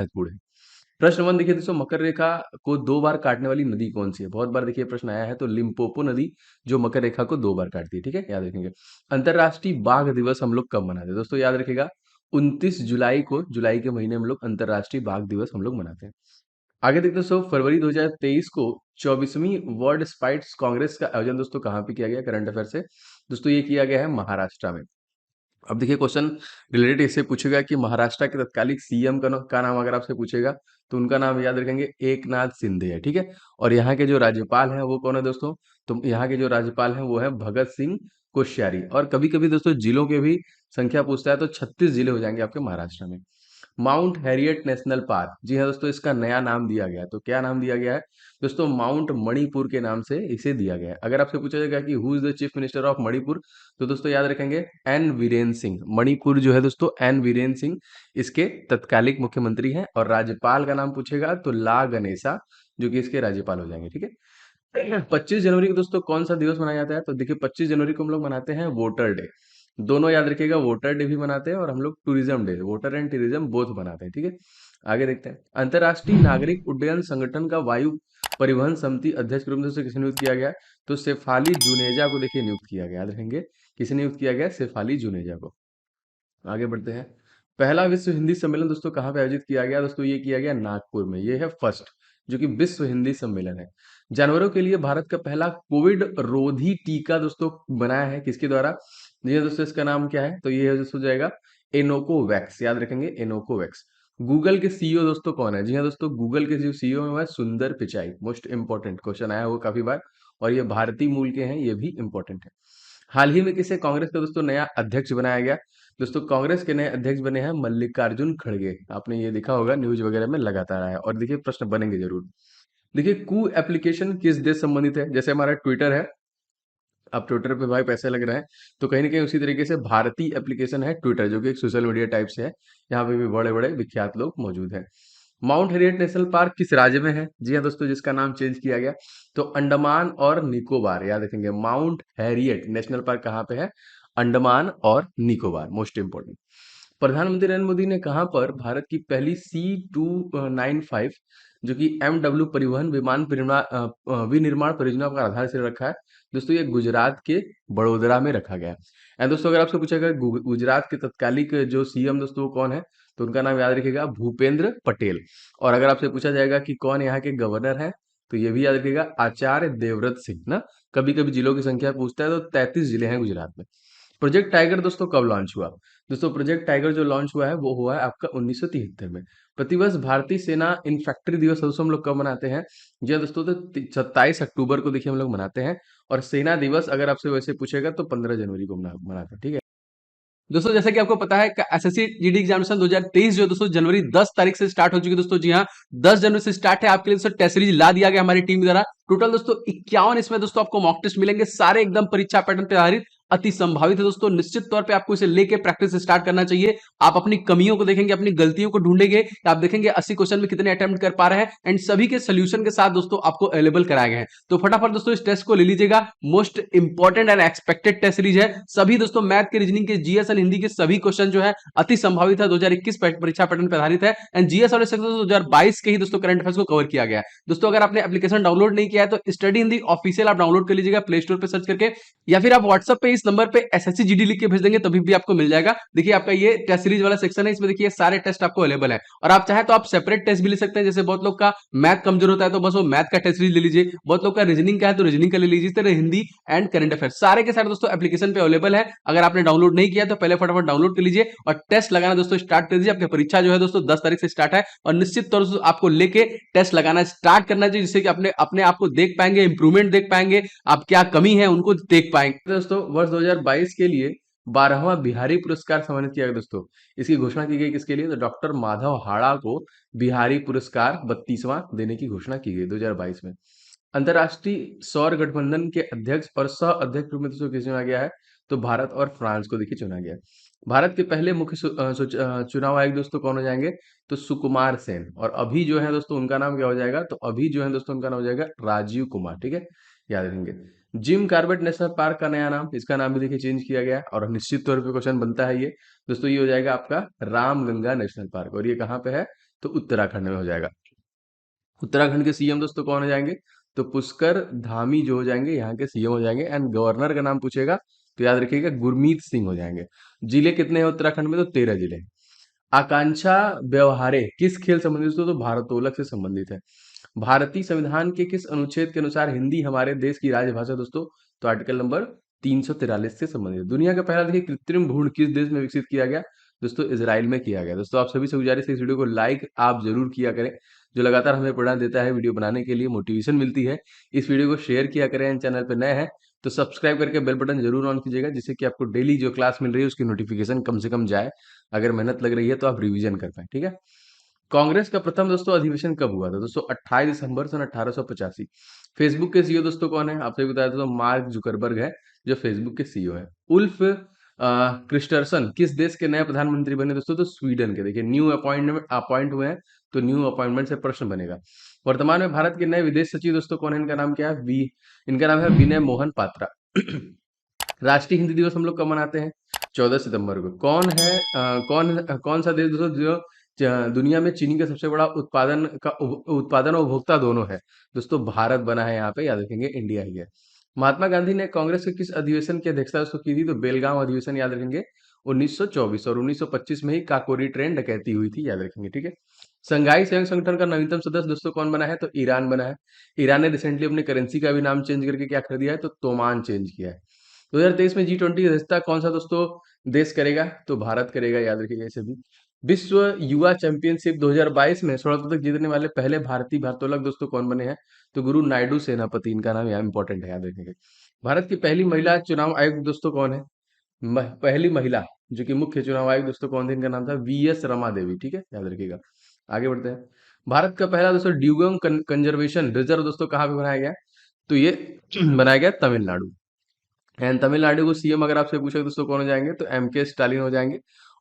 महत्वपूर्ण है। प्रश्न 1 देखिए दोस्तों, मकर रेखा को 2 बार काटने वाली नदी कौन सी है? बहुत बार देखिए प्रश्न आया है, तो लिम्पोपो नदी जो मकर रेखा को 2 बार काटती है, ठीक है? याद रखेंगे। अंतर्राष्ट्रीय बाघ दिवस हम लोग कब मनाते हैं? दोस्तों याद रखिएगा, 29 जुलाई को, जुलाई के महीने में हम लोग अंतर्राष्ट्रीय बाघ दिवस हम लोग मनाते हैं। आगे देखते हैं दोस्तों, फरवरी 2023 को 24वीं वर्ल्ड स्पाइट्स कांग्रेस का आयोजन दोस्तों कहाँ पे किया गया? करंट अफेयर से दोस्तों ये किया गया है महाराष्ट्र में। अब देखिए क्वेश्चन रिलेटेड इससे पूछेगा कि महाराष्ट्र के तत्कालिक सीएम का नाम अगर आपसे पूछेगा तो उनका नाम याद रखेंगे एकनाथ शिंदे है, ठीक है? और यहाँ के जो राज्यपाल हैं वो कौन है दोस्तों? तो यहाँ के जो राज्यपाल हैं वो है भगत सिंह कोश्यारी। और कभी कभी दोस्तों जिलों के भी संख्या पूछता है, तो 36 जिले हो जाएंगे आपके महाराष्ट्र में। माउंट हैरियट नेशनल पार्क, जी हाँ दोस्तों, इसका नया नाम दिया गया है। तो क्या नाम दिया गया है दोस्तों? माउंट मणिपुर के नाम से इसे दिया गया है। अगर आपसे पूछा जाएगा कि who is the chief minister of Manipur, तो दोस्तों याद रखेंगे एन वीरेंद्र सिंह। मणिपुर जो है दोस्तों, एन वीरेंद्र सिंह इसके तत्कालिक मुख्यमंत्री हैं। और राज्यपाल का नाम पूछेगा तो ला गणेशा, जो कि इसके राज्यपाल हो जाएंगे, ठीक है? 25 जनवरी को दोस्तों कौन सा दिवस मनाया जाता है? तो देखिए 25 जनवरी को हम लोग मनाते हैं वोटर डे। दोनों याद रखिएगा, वोटर डे भी मनाते हैं और हम लोग tourism day, voter and tourism both मनाते हैं, ठीक है? आगे देखते हैं, अंतर्राष्ट्रीय नागरिक उड्डयन संगठन का वायु परिवहन समिति अध्यक्ष के रूप में से किसे नियुक्त किया गया? तो शेफाली जुनेजा को देखिए नियुक्त किया गया। याद रखेंगे किसे नियुक्त किया गया? शेफाली जुनेजा को। आगे बढ़ते हैं, पहला विश्व हिंदी सम्मेलन दोस्तों कहाँ पे आयोजित किया गया? दोस्तों ये किया गया नागपुर में। ये है फर्स्ट जो कि विश्व हिंदी सम्मेलन है। जानवरों के लिए भारत का पहला कोविड रोधी टीका दोस्तों बनाया है किसके द्वारा? जी हाँ दोस्तों, इसका नाम क्या है? तो ये है दोस्तों जाएगा एनोकोवैक्स। याद रखेंगे एनोकोवैक्स। गूगल के सीईओ दोस्तों कौन है? जी हाँ दोस्तों, गूगल के जो सीईओ है वह है सुंदर पिचाई। मोस्ट इंपॉर्टेंट क्वेश्चन आया हुआ काफी बार, और ये भारतीय मूल के हैं, ये भी इंपॉर्टेंट है। हाल ही में किसे कांग्रेस का दोस्तों नया अध्यक्ष बनाया गया? दोस्तों कांग्रेस के नए अध्यक्ष बने हैं मल्लिकार्जुन खड़गे। आपने ये देखा होगा न्यूज वगैरह में लगातार आया, और देखिए प्रश्न बनेंगे जरूर। देखिए कू एप्लीकेशन किस देश संबंधित है? जैसे हमारा ट्विटर है, अब ट्विटर पे भाई पैसे लग रहे हैं, तो कहीं ना कहीं उसी तरीके से भारतीय एप्लीकेशन है ट्विटर, जो कि एक सोशल मीडिया टाइप से है। यहाँ पे भी बड़े बड़े विख्यात लोग मौजूद हैं। माउंट हैरियट नेशनल पार्क किस राज्य में है? जी हाँ दोस्तों, जिसका नाम चेंज किया गया, तो अंडमान और निकोबार। याद रखेंगे माउंट हैरियट नेशनल पार्क कहाँ पे है? अंडमान और निकोबार। Most important. प्रधानमंत्री नरेंद्र मोदी ने कहां पर भारत की पहली C295 जो कि MW परिवहन विमान विनिर्माण परियोजना का आधारशिला रखा है? दोस्तों ये गुजरात के बड़ोदरा में रखा गया है। एंड दोस्तों अगर आपसे पूछा गया गुजरात के तत्कालिक जो सीएम दोस्तों वो कौन है, तो उनका नाम याद रखिएगा भूपेंद्र पटेल। और अगर आपसे पूछा जाएगा कि कौन यहाँ के गवर्नर है, तो ये भी याद रखिएगा आचार्य देवव्रत सिंह ना। कभी कभी जिलों की संख्या पूछता है, तो 33 जिले हैं गुजरात में। प्रोजेक्ट टाइगर दोस्तों कब लॉन्च हुआ? दोस्तों प्रोजेक्ट टाइगर जो लॉन्च हुआ है वो हुआ है आपका 1973 में। प्रतिवर्ष भारतीय सेना इन्फैक्ट्री दिवस दोस्तों हम लोग कब मनाते हैं? जी हाँ दोस्तों, तो 27 अक्टूबर को देखिए हम लोग मनाते हैं। और सेना दिवस अगर आपसे वैसे पूछेगा तो 15 जनवरी को मनाते हैं, ठीक है? दोस्तों जैसा कि आपको पता है कि एसएससी जीडी एग्जामिनेशन 2023 जो है दोस्तों जनवरी 10 तारीख से स्टार्ट हो चुकी है दोस्तों। जी हाँ, 10 जनवरी से स्टार्ट है। आपके लिए दोस्तों टेस्ट सीरीज ला दिया गया हमारी टीम द्वारा। टोटल दोस्तों 51 इसमें दोस्तों आपको मॉक टेस्ट मिलेंगे, सारे एकदम परीक्षा पैटर्न पे आधारित, अति संभावित है दोस्तों। निश्चित तौर पे आपको इसे लेके प्रैक्टिस स्टार्ट करना चाहिए। आप अपनी कमियों को देखेंगे, अपनी गलतियों को ढूंढेंगे, आप देखेंगे 80 क्वेश्चन में कितने अटेम्प्ट कर पा रहे हैं, एंड सभी के सोल्यूशन के साथ दोस्तों आपको अवेलेबल कराए गए हैं। तो फटाफट दोस्तों इस टेस्ट को ले लीजिएगा। Most important and expected test series है। सभी दोस्तों मैथ के, रीजनिंग के, जीएस एंड हिंदी के सभी क्वेश्चन जो है अति संभावित है, 2021 परीक्षा पैटर्न पर आधारित है। एंड जीएस और 2022 के ही दोस्तों करंट अफेयर्स को कवर किया गया है। दोस्तों अगर आपने एप्लीकेशन डाउनलोड नहीं किया है तो स्टडी हिंदी ऑफिशियल आप डाउनलोड कर लीजिएगा प्ले स्टोर पे सर्च करके, या फिर आप व्हाट्सएप पे इस नंबर पे एसएससी जीडी लिख के भेज देंगे, तभी भी आपको मिल जाएगा। देखिए आपका ये टेस्ट सीरीज वाला सेक्शन है, इसमें देखिए सारे टेस्ट आपको अवेलेबल है। और आप चाहे तो आप सेपरेट टेस्ट भी ले सकते हैं। जैसे बहुत लोग का मैथ कमजोर होता है तो बस वो मैथ का टेस्ट सीरीज ले लीजिए, बहुत लोग का रीजनिंग का है तो रीजनिंग का ले लीजिए। इस तरह हिंदी एंड करंट अफेयर सारे के सारे दोस्तों एप्लीकेशन पे अवेलेबल है। अगर आपने डाउनलोड नहीं किया तो पहले फटाफट डाउनलोड कर लीजिए और टेस्ट लगाना दोस्तों स्टार्ट कर दीजिए। आपकी परीक्षा जो है दोस्तों 10 तारीख से स्टार्ट है, और निश्चित तौर से आपको लेके टेस्ट लगाना स्टार्ट करना चाहिए, जिससे कि अपने अपने आप को देख पाएंगे, इंप्रूवमेंट देख पाएंगे, आप क्या कमी है उनको देख पाएंगे। दोस्तों वर्ष 2022 के लिए 12वां बिहारी पुरस्कार सम्मानित किया गया दोस्तों। इसकी घोषणा की गई किसके लिए? तो डॉक्टर माधव हाड़ा को बिहारी पुरस्कार 32वां देने की घोषणा की गई 2022 में। अंतर्राष्ट्रीय सौर गठबंधन के अध्यक्ष और सह अध्यक्ष रूप में दोस्तों किसे चुना गया है? तो भारत और फ्रांस को देखिए चुना गया है। भारत के पहले मुख्य चुनाव आयुक्त दोस्तों कौन हो जाएंगे? तो सुकुमार सेन। और अभी जो है दोस्तों उनका नाम क्या हो जाएगा? तो अभी जो है दोस्तों उनका नाम हो जाएगा राजीव कुमार, ठीक है? याद रखेंगे। जिम कार्बेट नेशनल पार्क का नया नाम, इसका नाम भी देखिए चेंज किया गया है, और निश्चित तौर पे क्वेश्चन बनता है ये दोस्तों, ये हो जाएगा आपका रामगंगा नेशनल पार्क। और ये कहाँ पे है? तो उत्तराखंड में हो जाएगा। उत्तराखंड के सीएम दोस्तों कौन हो जाएंगे? तो पुष्कर धामी जो हो जाएंगे यहाँ के सीएम हो जाएंगे। एंड गवर्नर का नाम पूछेगा तो याद रखिएगा गुरमीत सिंह हो जाएंगे। जिले कितने हैं उत्तराखंड में? तो 13 जिले हैं। आकांक्षा व्यवहारे किस खेल संबंधित? तो भारोत्तोलक से संबंधित है। भारतीय संविधान के किस अनुच्छेद के अनुसार हिंदी हमारे देश की राजभाषा दोस्तों? तो आर्टिकल नंबर 343 से संबंधित है। दुनिया का पहला देखिए कृत्रिम भ्रूण किस देश में विकसित किया गया? दोस्तों इजराइल में किया गया। दोस्तों आप सभी से गुजारिश है इस वीडियो को लाइक आप जरूर किया करें, जो लगातार हमें प्रेरणा देता है, वीडियो बनाने के लिए मोटिवेशन मिलती है। इस वीडियो को शेयर किया करें। चैनल पर नए हैं तो सब्सक्राइब करके बेल बटन जरूर ऑन कीजिएगा, जिससे कि आपको डेली जो क्लास मिल रही है उसकी नोटिफिकेशन कम से कम जाए। अगर मेहनत लग रही है तो आप रिवीजन कर पाए, ठीक है। कांग्रेस का प्रथम दोस्तों अधिवेशन कब हुआ था? दोस्तों 28 दिसंबर सन 1885। फेसबुक के सीईओ दोस्तों कौन है? आपसे बताया था, तो मार्क जुकरबर्ग है जो फेसबुक के सीईओ है। उल्फ क्रिस्टरसन किस देश के नए प्रधानमंत्री बने? दोस्तों तो स्वीडन के। देखिए न्यू अपॉइंट हुए हैं तो न्यू अपॉइंटमेंट से प्रश्न बनेगा। वर्तमान में भारत के नए विदेश सचिव दोस्तों कौन है? इनका नाम क्या है? इनका नाम है विनय मोहन पात्रा। राष्ट्रीय हिंदी दिवस हम लोग कब मनाते हैं? 14 सितंबर को। कौन सा देश दोस्तों जो दुनिया में चीनी का सबसे बड़ा उत्पादन और उपभोक्ता दोनों है? दोस्तों भारत बना है यहाँ पे, याद रखेंगे इंडिया ही है। महात्मा गांधी ने कांग्रेस के किस अधिवेशन की अध्यक्षता दोस्तों की थी? तो बेलगांव अधिवेशन, याद रखेंगे 1924। और 1925 में ही काकोरी ट्रेन डकैती हुई थी, याद रखेंगे, ठीक है। संघाई सहयोग संगठन का नवीनतम सदस्य दोस्तों कौन बना है? तो ईरान बना है। ईरान ने रिसेंटली अपने करेंसी का भी नाम चेंज करके क्या कर दिया है? तो तोमान चेंज किया है। 2023 में G20 की अध्यक्षता कौन सा दोस्तों देश करेगा? तो भारत करेगा, याद रखिएगा इसे भी। विश्व युवा चैंपियनशिप 2022 में स्वर्ण पदक जीतने वाले पहले भारतीय भारोत्तोलक दोस्तों कौन बने हैं? तो गुरु नायडू सेनापति, इनका नाम यहाँ इंपॉर्टेंट है, याद रखेंगे। भारत की पहली महिला चुनाव आयुक्त दोस्तों कौन है? पहली महिला जो कि मुख्य चुनाव आयुक्त दोस्तों कौन थे? इनका नाम था VS रमा देवी, ठीक है, याद रखिएगा। आगे बढ़ते हैं। भारत का पहला दोस्तों ड्यूगम कंजर्वेशन रिजर्व दोस्तों कहाँ पे बनाया गया? तो ये बनाया गया तमिलनाडु। एंड तमिलनाडु को सीएम अगर आपसे पूछे दोस्तों कौन हो जाएंगे? तो MK स्टालिन हो जाएंगे।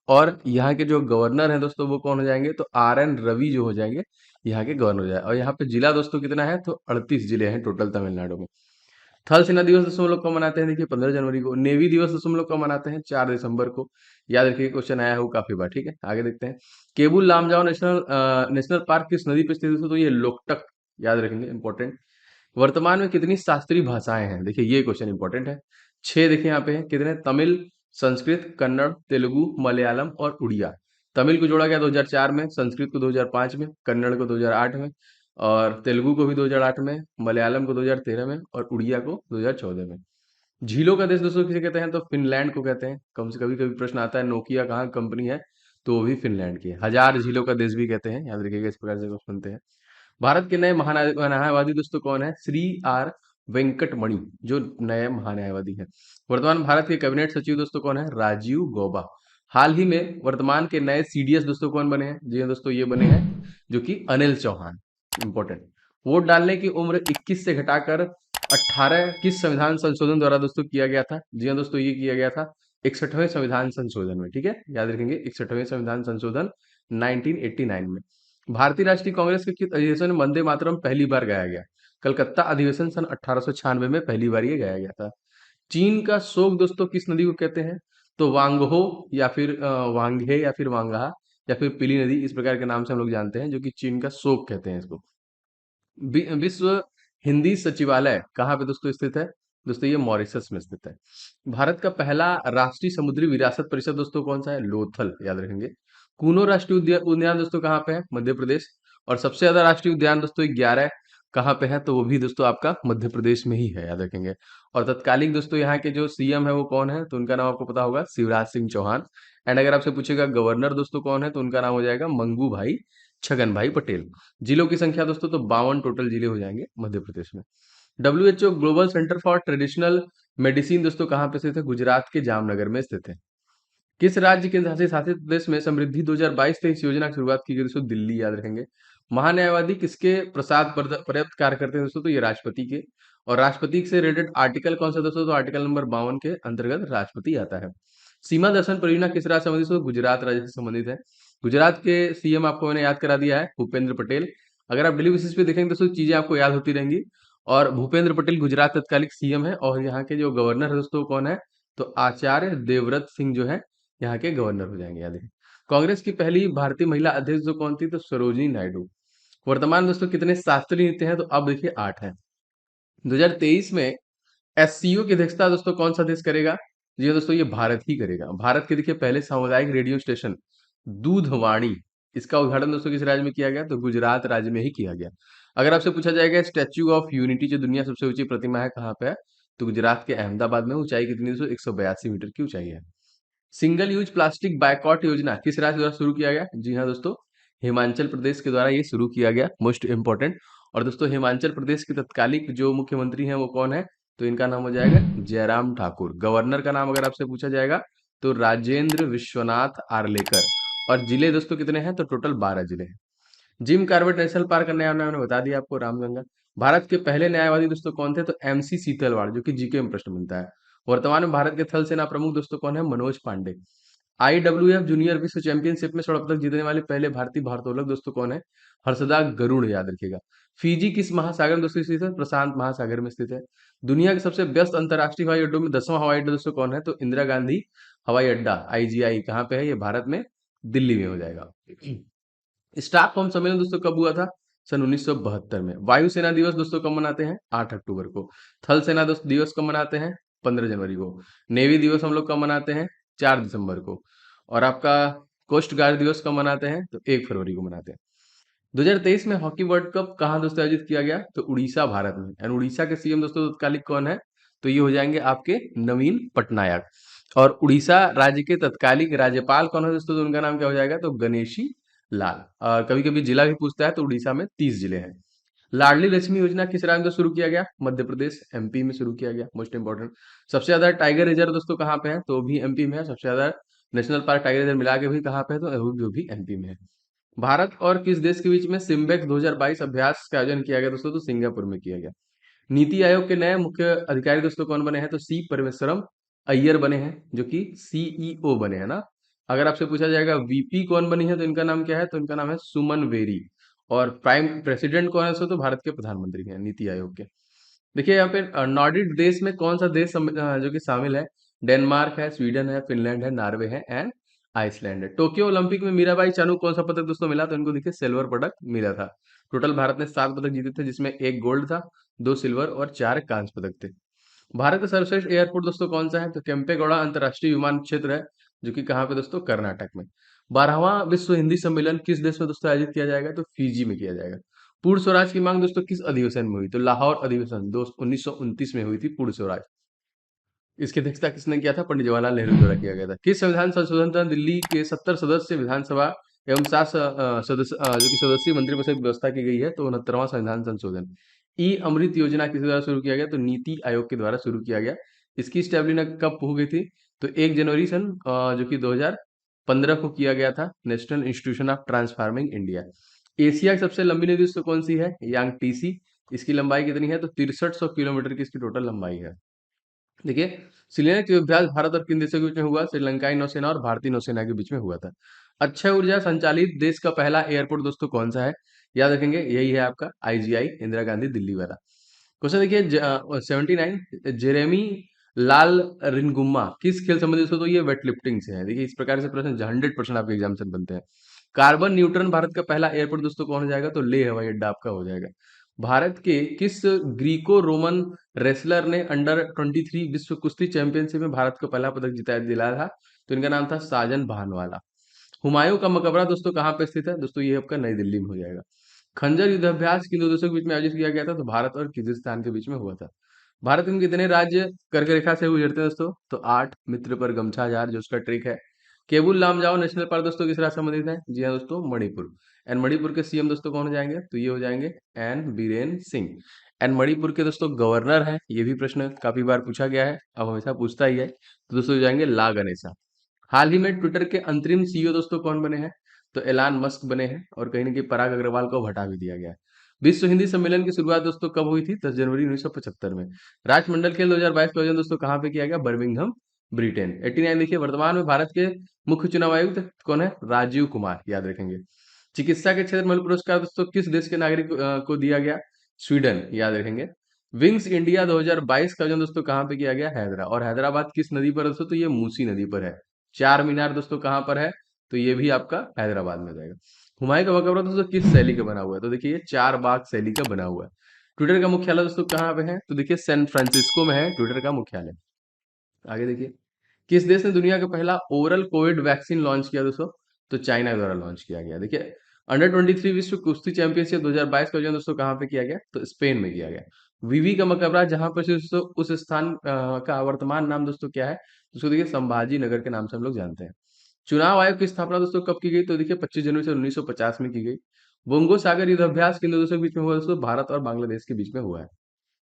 और यहाँ के जो गवर्नर हैं दोस्तों वो कौन हो जाएंगे? तो RN रवि जो हो जाएंगे यहाँ के गवर्नर हो जाए। और यहाँ पे जिला दोस्तों कितना है? तो 38 जिले हैं टोटल तमिलनाडु में। थल सेना दिवस दोस्तों हम लोग कब मनाते हैं? देखिए 15 जनवरी को। नेवी दिवस दोस्तों हम लोग कब मनाते हैं? 4 दिसंबर को। याद रखिए क्वेश्चन आया है वो काफी बार, ठीक है। आगे देखते हैं। केबुल लामजाओ नेशनल पार्क किस नदी पे स्थित है दोस्तों? तो ये लोकटक, याद रखेंगे, इंपॉर्टेंट। वर्तमान में कितनी शास्त्रीय भाषाएं हैं? देखिए ये क्वेश्चन इंपॉर्टेंट है। 6 देखिए यहाँ पे हैं कितने? तमिल, संस्कृत, कन्नड़, तेलुगु, मलयालम और उड़िया। तमिल को जोड़ा गया 2004 में, संस्कृत को 2005 में, कन्नड़ को 2008 में, और तेलुगु को भी 2008 में, मलयालम को 2013 में और उड़िया को 2014 में। झीलों का देश दोस्तों किसे कहते हैं? तो फिनलैंड को कहते हैं। कम से कभी कभी प्रश्न आता है नोकिया कहाँ कंपनी है? तो वो भी फिनलैंड की है। हजार झीलों का देश भी कहते हैं, याद रखिएगा, इस प्रकार से सुनते हैं। भारत के नए महान्यायवादी दोस्तों कौन है? श्री आर वेंकटमणि जो नए महान्यायवादी हैं। वर्तमान भारत के कैबिनेट सचिव दोस्तों कौन है? राजीव गौबा। हाल ही में वर्तमान के नए CDS दोस्तों कौन बने हैं? जी हाँ दोस्तों, ये बने हैं जो कि अनिल चौहान, इंपॉर्टेंट। वोट डालने की उम्र 21 से घटाकर 18 किस संविधान संशोधन द्वारा दोस्तों किया गया था? जी हाँ दोस्तों, ये किया गया था 61वें संविधान संशोधन में, ठीक है, याद रखेंगे 61वें संविधान संशोधन 1989 में। भारतीय राष्ट्रीय कांग्रेस के किस अधिवेशन में वंदे मातरम पहली बार गाया गया? कलकत्ता अधिवेशन सन 1896 में पहली बार ये गाया गया था। चीन का शोक दोस्तों किस नदी को कहते हैं? तो वांगहो या फिर वांगहे या फिर वांगहा या फिर पीली नदी, इस प्रकार के नाम से हम लोग जानते हैं, जो कि चीन का शोक कहते हैं इसको। विश्व हिंदी सचिवालय कहाँ पे दोस्तों स्थित है? दोस्तों ये मॉरिशस में स्थित है। भारत का पहला राष्ट्रीय समुद्री विरासत परिषद दोस्तों कौन सा है? लोथल, याद रखेंगे। कूनो राष्ट्रीय उद्यान दोस्तों कहाँ पे है? मध्य प्रदेश। और सबसे ज्यादा राष्ट्रीय उद्यान दोस्तों 11 कहाँ पे है? तो वो भी दोस्तों आपका मध्य प्रदेश में ही है, याद रखेंगे। और तत्कालीन दोस्तों यहाँ के जो सीएम है वो कौन है? तो उनका नाम आपको पता होगा, शिवराज सिंह चौहान। एंड अगर आपसे पूछेगा गवर्नर दोस्तों कौन है, तो उनका नाम हो जाएगा मंगू भाई छगन भाई पटेल। जिलों की संख्या दोस्तों तो 52 टोटल जिले हो जाएंगे मध्य प्रदेश में। WHO global centre for traditional medicine दोस्तों कहाँ पे स्थित है? गुजरात के जामनगर में स्थित है। किस राज्य के शासित प्रदेश में समृद्धि 2022-23 योजना की शुरुआत की गई दोस्तों? दिल्ली, याद रखेंगे। महान्यायवादी किसके प्रसाद पर्याप्त कार्य करते हैं दोस्तों? तो ये राष्ट्रपति के। और राष्ट्रपति से रिलेटेड आर्टिकल कौन सा दोस्तों? तो आर्टिकल नंबर 52 के अंतर्गत राष्ट्रपति आता है। सीमा दर्शन परियोजना किस राज्य से संबंधित है? गुजरात राज्य से संबंधित है। गुजरात के सीएम आपको मैंने याद करा दिया है, भूपेंद्र पटेल। अगर आप डेली बेसिस पे देखेंगे दोस्तों चीजें आपको याद होती रहेंगी। और भूपेंद्र पटेल गुजरात तत्कालिक सीएम है। और यहाँ के जो गवर्नर है दोस्तों कौन है? तो आचार्य देवव्रत सिंह जो है यहाँ के गवर्नर हो जाएंगे, याद है। कांग्रेस की पहली भारतीय महिला अध्यक्ष जो कौन थी? तो सरोजिनी नायडू। वर्तमान दोस्तों कितने शास्त्रीय नृत्य हैं? तो अब देखिए 8 हैं। 2023 में एससीओ की अध्यक्षता दोस्तों कौन सा देश करेगा? जी हाँ दोस्तों, ये भारत ही करेगा। भारत के देखिए पहले सामुदायिक रेडियो स्टेशन दूधवाणी, इसका उद्घाटन दोस्तों किस राज्य में किया गया? तो गुजरात राज्य में ही किया गया। अगर आपसे पूछा जाएगा स्टैच्यू ऑफ यूनिटी जो दुनिया सबसे ऊंची प्रतिमा है कहाँ पे है? तो गुजरात के अहमदाबाद में। ऊंचाई कितनी दोस्तों? 182 मीटर की ऊंचाई है। सिंगल यूज प्लास्टिक बायकॉट योजना किस राज्य द्वारा शुरू किया गया? जी हाँ दोस्तों, हिमाचल प्रदेश के द्वारा ये शुरू किया गया, मोस्ट इंपॉर्टेंट। और दोस्तों हिमाचल प्रदेश के तत्कालिक जो मुख्यमंत्री हैं वो कौन है? तो इनका नाम हो जाएगा जयराम ठाकुर। गवर्नर का नाम अगर आपसे पूछा जाएगा तो राजेंद्र विश्वनाथ आर्लेकर। और जिले दोस्तों कितने हैं? तो टोटल 12 जिले हैं। जिम कॉर्बेट नेशनल पार्क का नया नाम मैंने बता दिया आपको, रामगंगा। भारत के पहले न्यायवादी दोस्तों कौन थे? तो एमसी सीतलवाड़, जो कि जीके में प्रश्न बनता है। वर्तमान में भारत के थल सेना प्रमुख दोस्तों कौन है? मनोज पांडे। आईडब्ल्यूएफ जूनियर विश्व चैंपियनशिप में स्वर्ण पदक जीतने वाले पहले भारतीय भारोत्तोलक दोस्तों कौन है? हर्षदा गरुड़, याद रखिएगा। फिजी किस महासागर में दोस्तों स्थित है? प्रशांत महासागर में स्थित है। दुनिया के सबसे व्यस्त अंतर्राष्ट्रीय हवाई अड्डों में 10वां हवाई अड्डा दोस्तों कौन है? तो इंदिरा गांधी हवाई अड्डा, आईजीआई। कहाँ पे है ये? भारत में, दिल्ली में हो जाएगा। स्टॉकहोम सम्मेलन दोस्तों कब हुआ था? सन 1972 में। वायुसेना दिवस दोस्तों कब मनाते हैं? 8 अक्टूबर को। थल सेना दिवस कब मनाते हैं? 15 जनवरी को। नेवी दिवस हम लोग कब मनाते हैं? 4 दिसंबर को। और आपका कोस्ट गार्ड दिवस कब मनाते हैं? तो 1 फरवरी को मनाते हैं। 2023 में हॉकी वर्ल्ड कप कहाँ दोस्तों आयोजित किया गया? तो उड़ीसा, भारत में। एंड उड़ीसा के सीएम दोस्तों तत्कालिक कौन है? तो ये हो जाएंगे आपके नवीन पटनायक। और उड़ीसा राज्य के तत्कालिक राज्यपाल कौन है दोस्तों? तो उनका नाम क्या हो जाएगा? तो गणेशी लाल। और कभी कभी जिला भी पूछता है, तो उड़ीसा में 30 जिले हैं। लाडली लक्ष्मी योजना किस राज्य में शुरू किया गया? मध्य प्रदेश, एमपी में शुरू किया गया, मोस्ट इंपॉर्टेंट। सबसे ज्यादा टाइगर रिजर्व दोस्तों कहाँ पे है? तो वो भी एमपी में है। सबसे ज्यादा नेशनल पार्क टाइगर रिजर्व मिला के भी कहाँ पे है? तो वो भी एमपी में है। भारत और किस देश के बीच में सिम्बेक्स 2022 अभ्यास का आयोजन किया गया दोस्तों? तो सिंगापुर में किया गया। नीति आयोग के नए मुख्य अधिकारी दोस्तों कौन बने हैं? तो सी परमेश्वरम अय्यर बने हैं, जो कि सीईओ बने हैं ना। अगर आपसे पूछा जाएगा वीपी कौन बनी है, तो इनका नाम क्या है? तो इनका नाम है सुमन वेरी। और प्राइम प्रेसिडेंट कौन है? तो भारत के प्रधानमंत्री हैं नीति आयोग के। देखिए यहाँ पे नॉर्डिक देश में कौन सा देश जो कि शामिल है? डेनमार्क है, स्वीडन है, फिनलैंड है, नॉर्वे है एंड आइसलैंड है। टोक्यो ओलंपिक में मीराबाई चानू कौन सा पदक दोस्तों मिला? तो इनको देखिए सिल्वर पदक मिला था। टोटल भारत ने 7 पदक जीते थे, जिसमें 1 गोल्ड था, 2 सिल्वर और 4 कांस्य पदक थे। भारत का सर्वश्रेष्ठ एयरपोर्ट दोस्तों कौन सा है? तो केम्पेगौड़ा अंतर्राष्ट्रीय विमान क्षेत्र है, जो कि कहाँ पे दोस्तों? कर्नाटक में। 12वां विश्व हिंदी सम्मेलन किस देश में दोस्तों आयोजित किया जाएगा? तो फिजी में किया जाएगा। पूर्ण स्वराज की मांग दोस्तों किस अधिवेशन में हुई? तो लाहौर अधिवेशन 1929 में हुई थी पूर्ण स्वराज। इसकी अध्यक्षता किसने किया था? पंडित जवाहरलाल नेहरू द्वारा किया गया था। किस संविधान संशोधन तहत दिल्ली के 70 सदस्य विधानसभा एवं 7 सदस्य जो कि सदस्यीय मंत्रिपरिषद की व्यवस्था की गई है? तो 69वां संविधान संशोधन। ई अमृत योजना किस द्वारा शुरू किया गया? तो नीति आयोग के द्वारा शुरू किया गया। इसकी स्टैब्लिंग कब हो गई थी? तो 1 जनवरी सन जो कि 2015 को किया गया था, national institution of transforming India. Asia की सबसे लंबी नदी दोस्तों कौन सी है? यांगटीसी। इसकी लंबाई कितनी है? तो 6300 किलोमीटर की इसकी टोटल लंबाई है। देखिए, श्रीलंका युद्ध अभ्यास भारत और किन देशों के बीच में हुआ? श्रीलंकाई नौसेना और भारतीय नौसेना के बीच में हुआ था। अक्षय ऊर्जा संचालित देश का पहला एयरपोर्ट दोस्तों कौन सा है? याद रखेंगे, यही है आपका आईजीआई, इंदिरा गांधी दिल्ली वाला। क्वेश्चन देखिए 79, जेरेमी लाल रिनगुम्मा किस खेल संबंधित दोस्तों? तो ये वेट लिफ्टिंग से है। देखिए इस प्रकार से प्रश्न 100% आपके एग्जाम से बनते हैं। कार्बन न्यूट्रन भारत का पहला एयरपोर्ट दोस्तों कौन हो जाएगा? तो लेह हवाई अड्डा आपका हो जाएगा। भारत के किस ग्रीको रोमन रेसलर ने अंडर 23 विश्व कुश्ती चैंपियनशिप में भारत को पहला पदक जिताया दिलाया था? तो इनका नाम था साजन भानवाला। हुमायूं का मकबरा दोस्तों कहाँ पे स्थित है? दोस्तों ये आपका नई दिल्ली में हो जाएगा। खंजर युद्धाभ्यास किन दो देशों के बीच में आयोजित किया गया था? तो भारत और किर्गिस्तान के बीच में हुआ था। भारत में कितने राज्य कर्क रेखा से गुजरते हैं दोस्तों? तो 8। मित्र पर गमछा जार जो उसका ट्रिक है। केबुल लामजाओ नेशनल पार्क दोस्तों किस राज्य से संबंधित है? जी हाँ दोस्तों, मणिपुर। एंड मणिपुर के सीएम दोस्तों कौन हो जाएंगे? तो ये हो जाएंगे एन बीरेन सिंह। एंड मणिपुर के दोस्तों गवर्नर है, ये भी प्रश्न काफी बार पूछा गया है, अब हमेशा पूछता ही है। तो दोस्तों हो जाएंगे ला गणेशा। हाल ही में ट्विटर के अंतरिम सीईओ दोस्तों कौन बने हैं? तो एलान मस्क बने हैं। और कहीं ना कहीं पराग अग्रवाल को अब हटा भी दिया गया है। विश्व हिंदी सम्मेलन की शुरुआत दोस्तों कब हुई थी? 10 जनवरी 1975 में। राष्ट्रमंडल खेल 2022 का आयोजन दोस्तों कहाँ पे किया गया? Birmingham, Britain. 89 देखिए, वर्तमान में भारत के मुख्य चुनाव आयुक्त कौन है? राजीव कुमार, याद रखेंगे। चिकित्सा के क्षेत्र में नोबेल पुरस्कार दोस्तों किस देश के नागरिक को दिया गया? स्वीडन, याद रखेंगे। विंग्स इंडिया 2022 का आयोजन दोस्तों कहाँ पे किया गया? हैदरा। और हैदराबाद किस नदी पर है दोस्तों? तो ये मूसी नदी पर है। चार मीनार दोस्तों कहाँ पर है? तो ये भी आपका हैदराबाद में जाएगा। हुमायूं का मकबरा दोस्तों किस शैली का बना हुआ है? तो देखिए ये चार बाग शैली का बना हुआ है। ट्विटर का मुख्यालय दोस्तों कहाँ पे है? तो देखिए सैन फ्रांसिस्को में है ट्विटर का मुख्यालय। आगे देखिए, किस देश ने दुनिया का पहला ओरल कोविड वैक्सीन लॉन्च किया दोस्तों? तो चाइना द्वारा लॉन्च किया गया। देखिए, अंडर 23 विश्व कुश्ती चैंपियनशिप 2022 का आयोजन दोस्तों कहाँ पे किया गया? तो स्पेन में किया गया। वीवी का मकबरा जहां पर से दोस्तों उस स्थान का वर्तमान नाम दोस्तों क्या है? तो उसको देखिए संभाजी नगर के नाम से हम लोग जानते हैं। चुनाव आयोग की स्थापना दोस्तों कब की गई? तो देखिए 25 जनवरी से 1950 में की गई। बोंगो सागर युद्धाभ्यास किन दो देशों के बीच में हुआ दोस्तों? भारत और बांग्लादेश के बीच में हुआ है।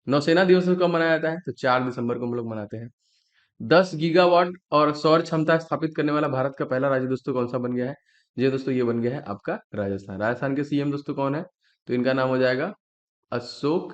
नौसेना दिवस कब मनाया जाता है? तो 4 दिसंबर को हम लोग मनाते हैं। 10 गीगावाट और सौर क्षमता स्थापित करने वाला भारत का पहला राज्य दोस्तों कौन सा बन गया है? ये दोस्तों ये बन गया है आपका राजस्थान। राजस्थान के सीएम दोस्तों कौन है? तो इनका नाम हो जाएगा Ashok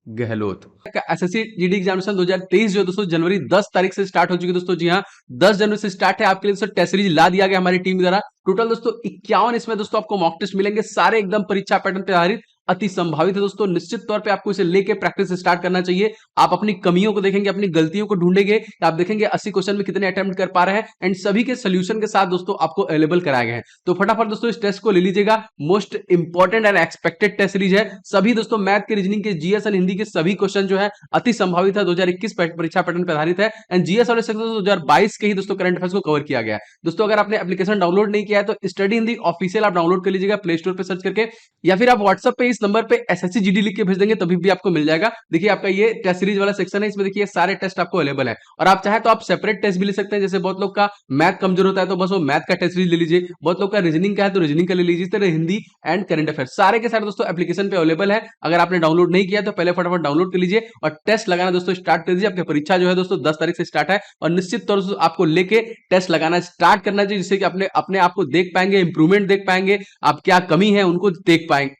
Gehlot. SSC GD examination 2023 जो दोस्तों जनवरी 10 तारीख से स्टार्ट हो चुकी है दोस्तों। जी हाँ, 10 जनवरी से स्टार्ट है। आपके लिए दोस्तों टेस्ट सीरीज ला दिया गया हमारी टीम द्वारा। टोटल दोस्तों 51 इसमें दोस्तों आपको मॉक टेस्ट मिलेंगे, सारे एकदम परीक्षा पैटर्न पे आधारित, अति संभावित है दोस्तों। निश्चित तौर पे आपको इसे लेके प्रैक्टिस स्टार्ट करना चाहिए। आप अपनी कमियों को देखेंगे, अपनी गलतियों को ढूंढेंगे, आप देखेंगे 80 क्वेश्चन में कितने अटेम्प्ट कर पा रहे हैं, एंड सभी के सोल्यूशन के साथ दोस्तों आपको अवेलेबल कराए गए हैं। तो फटाफट दोस्तों इस टेस्ट को ले लीजिएगा। Most important and expected test series है। सभी दोस्तों मैथ के, रीजनिंग के, जीएस एंड हिंदी के सभी क्वेश्चन जो है अति संभावित है, 2021 परीक्षा पैटर्न पर आधारित है। एंड जीएस और 2022 के ही दोस्तों करंट अफेयर्स को कवर किया गया है। दोस्तों अगर आपने एप्लीकेशन डाउनलोड नहीं किया है तो स्टडी हिंदी ऑफिशियल आप डाउनलोड कर लीजिएगा प्ले स्टोर पे सर्च करके, या फिर आप व्हाट्सएप पे इस नंबर पे एसएससी जीडी लिख के भेज देंगे तभी भी आपको मिल जाएगा। देखिए आपका ये टेस्ट सीरीज वाला सेक्शन है, इसमें देखिए सारे टेस्ट आपको अवेलेबल है। और आप चाहे तो आप सेपरेट टेस्ट भी ले सकते हैं। जैसे बहुत लोग का मैथ कमजोर होता है तो बस वो मैथ का टेस्ट सीरीज ले लीजिए, बहुत लोग का रीजनिंग का है तो रीजनिंग का ले लीजिए। इस तरह हिंदी एंड करंट अफेयर सारे के सारे दोस्तों एप्लीकेशन पे अवेलेबल है। अगर आपने डाउनलोड नहीं किया तो पहले फटाफट डाउनलोड कर लीजिए और टेस्ट लगाना दोस्तों स्टार्ट कर दीजिए। आपकी परीक्षा जो है दोस्तों 10 तारीख से स्टार्ट है और निश्चित तौर से आपको लेके टेस्ट लगाना स्टार्ट करना चाहिए, जिससे कि अपने अपने आप को देख पाएंगे, इंप्रूवमेंट देख पाएंगे, आप क्या कमी है उनको देख पाएंगे।